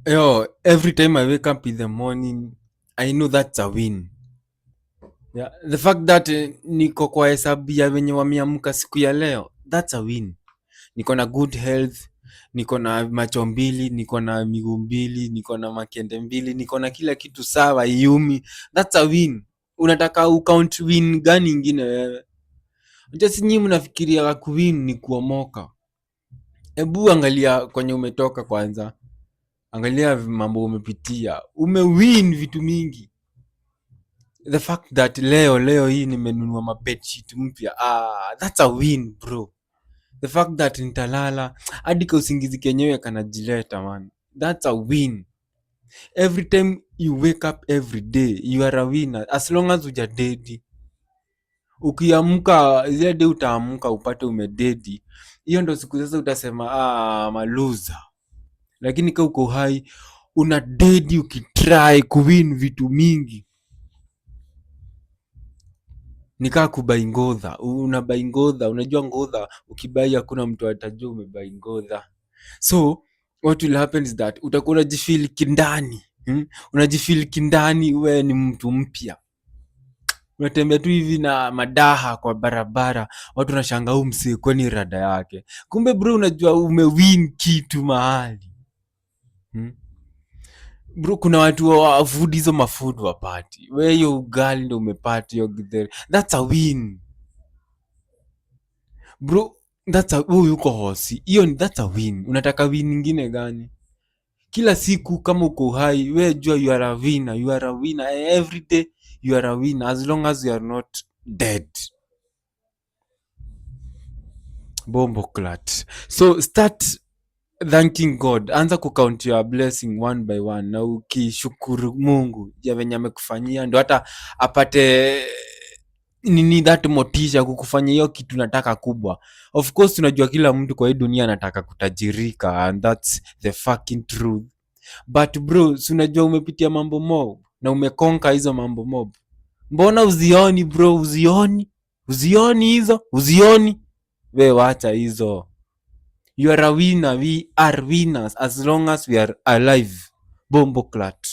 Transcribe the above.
Yo, every time I wake up in the morning, I know that's a win. Yeah, the fact that niko kwa hesabu ya wenye wameamka siku ya leo, that's a win. Niko na good health, niko na macho mbili, niko na miguu mbili, niko na makende mbili, niko na kila kitu sawa, yumi. That's a win. Unataka ukaunt win gani ingine wewe? Unajua si nyinyi mnafikiria kuwin ni kuomoka. Ebu angalia kwenye umetoka kwanza. Angalia mambo umepitia. Umewin vitu mingi. The fact that leo hii nimenunua mabedsheet mpya. That's a win bro. The fact that nitalala hadi ka usingizi kenyewe kanajileta man. That's a win. Every time you wake up every day, you are a winner. As long as hujadedi. Ukiamka zile day utaamka upate umededi. Hiyo ndo siku sasa utasema maluza. Lakini ka uko hai una dedi ukitry kuwin vitu mingi. Nikaa kubai ngodha, unabai ngodha, unajua ngodha ukibai hakuna mtu atajua umebai ngodha. So what will happen is that utakuwa unajifeel kindani, unajifeel kindani wewe ni mtu mpya. Unatembea tu hivi na madaha kwa barabara, watu wanashangaa huyu msee kwani rada yake. Kumbe bro unajua umewin kitu mahali. Bro kuna watu wa food hizo mafood wapati. Wewe hiyo ugali ndo umepata hiyo githeri. That's a win. Bro, yuko hosi. That's a win. Unataka win nyingine gani? Kila siku kama uko hai, wewe jua you are a winner. You are a winner. Every day you are a winner as long as you are not dead. Bombo clat. So start thanking God. Anza kucount your blessing one by one. Na ukishukuru Mungu ya venye amekufanyia ndo hata apate nini that motisha kukufanya hiyo kitu nataka kubwa. Of course tunajua kila mtu kwa hii dunia anataka kutajirika and that's the fucking truth. But bro, si unajua umepitia mambo mob na umekonka hizo mambo mob. Mbona uzioni bro, uzioni? Uzioni hizo? Uzioni? We wacha hizo. You are a winner, we are winners as long as we are alive. Bombo clat.